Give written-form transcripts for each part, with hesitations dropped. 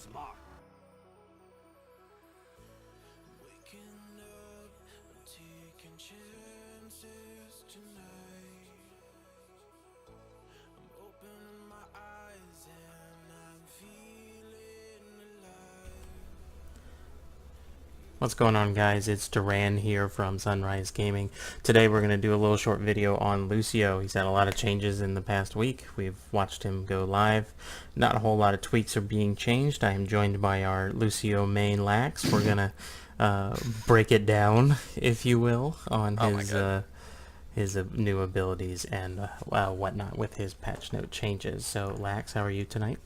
mark. Waking up, I'm taking chances tonight. I'm opening my eyes and I'm feeling alive. What's going on, guys? It's Doran here from Sunrise Gaming. Today we're going to do a little short video on Lucio. He's had a lot of changes in the past week. We've watched him go live. Not a whole lot of tweaks are being changed. I am joined by our Lucio main Lax. We're going to break it down, if you will, on his new abilities and whatnot with his patch note changes. So, Lax, how are you tonight?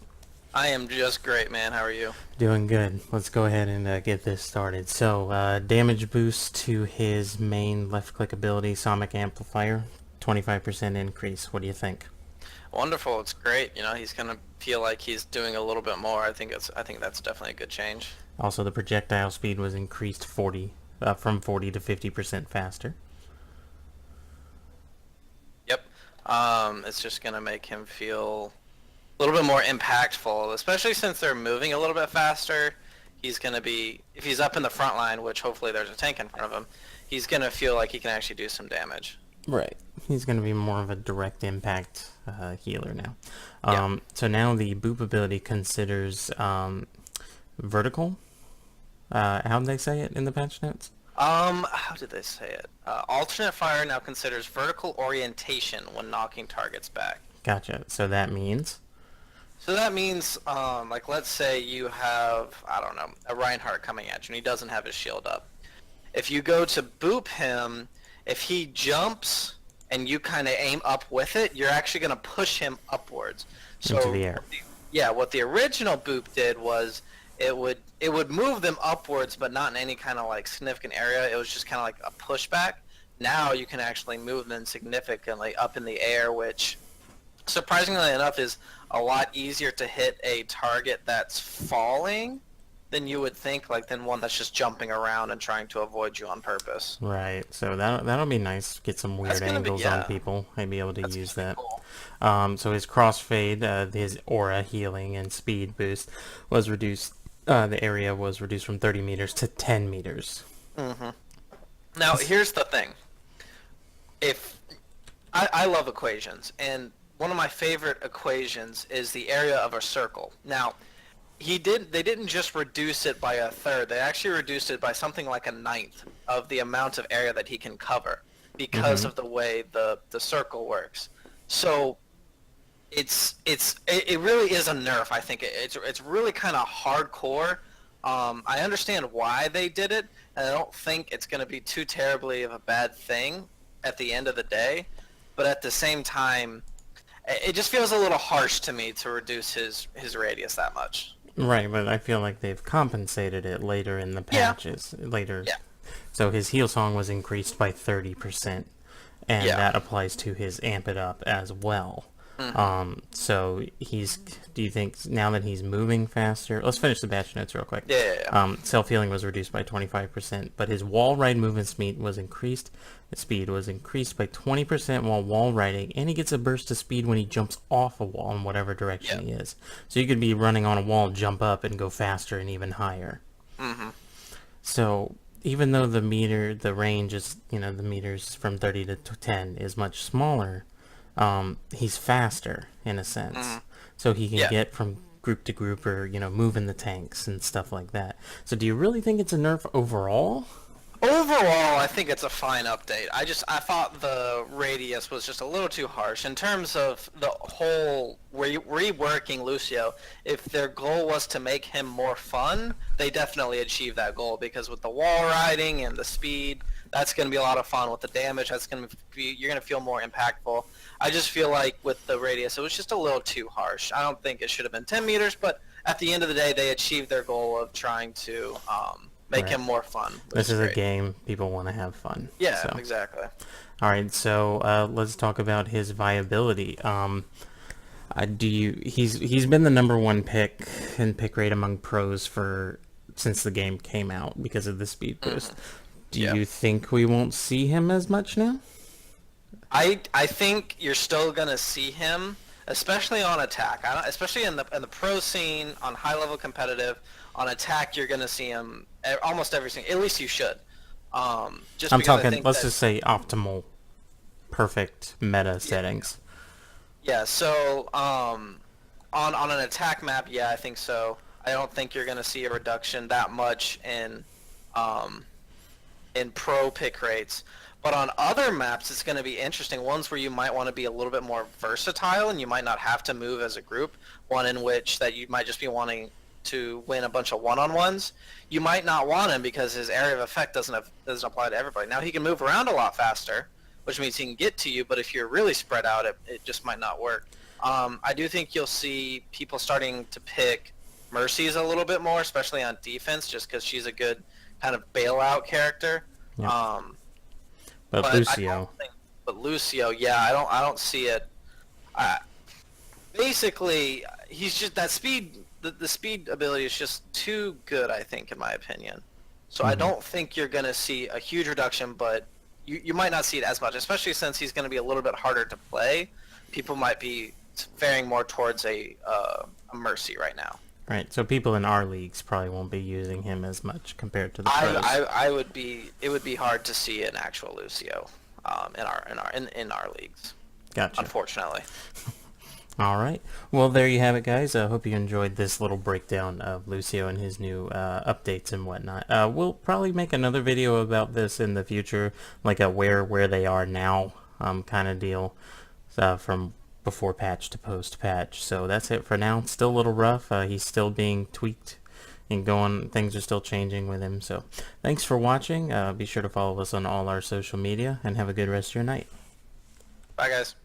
I am just great, man. How are you? Doing good. Let's go ahead and get this started. So, damage boost to his main left-click ability, Sonic Amplifier, 25% increase. What do you think? Wonderful. It's great. You know, he's gonna feel like he's doing a little bit more. I think that's definitely a good change. Also, the projectile speed was increased from 40 to 50% faster. Yep. It's just gonna make him feel a little bit more impactful, especially since they're moving a little bit faster. He's gonna be, if he's up in the front line, which hopefully there's a tank in front of him, he's gonna feel like he can actually do some damage. Right. He's going to be more of a direct impact healer now. Yeah. So now the boop ability considers vertical. How did they say it in the patch notes? How did they say it? Alternate fire now considers vertical orientation when knocking targets back. Gotcha. So that means? So that means, like, let's say you have, I don't know, a Reinhardt coming at you and he doesn't have his shield up. If you go to boop him, if he jumps and you kind of aim up with it, you're actually going to push him upwards. So, into the air. Yeah, what the original boop did was it would move them upwards, but not in any kind of like significant area. It was just kind of like a pushback. Now you can actually move them significantly up in the air, which surprisingly enough is a lot easier to hit a target that's falling than you would think, like than one that's just jumping around and trying to avoid you on purpose. Right, so that'll be nice. Get some weird angles on people. I'd be able to use that. Cool. So his crossfade, his aura healing and speed boost was reduced. The area was reduced from 30 meters to 10 meters. Mm-hmm. Now here's the thing. If I love equations, and one of my favorite equations is the area of a circle. Now, they didn't just reduce it by a third. They actually reduced it by something like a ninth of the amount of area that he can cover because of the way the circle works. So it really is a nerf. I think it's really kind of hardcore. I understand why they did it, and I don't think it's going to be too terribly of a bad thing at the end of the day. But at the same time, it just feels a little harsh to me to reduce his radius that much. Right, but I feel like they've compensated it later in the patches. Yeah. So his heal song was increased by 30%, and that applies to his amp it up as well. So do you think now that he's moving faster, let's finish the batch notes real quick. Self-healing was reduced by 25%, but his wall ride movement speed was increased. His speed was increased by 20% while wall riding, and he gets a burst of speed when he jumps off a wall in whatever direction he is. So you could be running on a wall, jump up, and go faster and even higher. So even though the range is, the meters from 30 to 10 is much smaller, he's faster in a sense, so he can get from group to group or moving the tanks and stuff like that. So do you really think it's a nerf overall? Overall, I think it's a fine update. I thought the radius was just a little too harsh in terms of the whole reworking Lucio. If their goal was to make him more fun, they definitely achieved that goal, because with the wall riding and the speed, that's going to be a lot of fun. With the damage, you're going to feel more impactful. I just feel like with the radius, it was just a little too harsh. I don't think it should have been 10 meters, but at the end of the day, they achieved their goal of trying to make him more fun. This is a game. People want to have fun. Yeah, so. Exactly. All right, so let's talk about his viability. He's been the #1 pick in pick rate among pros since the game came out because of the speed boost. Do you think we won't see him as much now? I think you're still gonna see him. especially on attack. Especially in the pro scene, on high level competitive, on attack you're gonna see him almost every single. At least you should. Just I'm because I talking, think let's that, just say optimal, perfect meta settings. yeah. So on an attack map, yeah, I think so. I don't think you're gonna see a reduction that much in pro pick rates. But on other maps, it's going to be interesting. Ones where you might want to be a little bit more versatile and you might not have to move as a group. One in which that you might just be wanting to win a bunch of one-on-ones. You might not want him because his area of effect doesn't apply to everybody. Now he can move around a lot faster, which means he can get to you. But if you're really spread out, it just might not work. I do think you'll see people starting to pick Mercy's a little bit more, especially on defense, just because she's a good kind of bailout character. Yeah. But Lucio. But Lucio, yeah, I don't see it. Basically, he's just that speed. The speed ability is just too good, I think, in my opinion. So I don't think you're going to see a huge reduction, but you might not see it as much, especially since he's going to be a little bit harder to play. People might be faring more towards a Mercy right now. Right, so people in our leagues probably won't be using him as much compared to the pros. It would be hard to see an actual Lucio in our leagues. Gotcha. Unfortunately. All right. Well, there you have it, guys. I hope you enjoyed this little breakdown of Lucio and his new updates and whatnot. We'll probably make another video about this in the future, like a where they are now kind of deal, from before patch to post patch. So that's it for now. It's still a little rough. He's still being tweaked and things are still changing with him. So thanks for watching. Be sure to follow us on all our social media and have a good rest of your night. Bye, guys.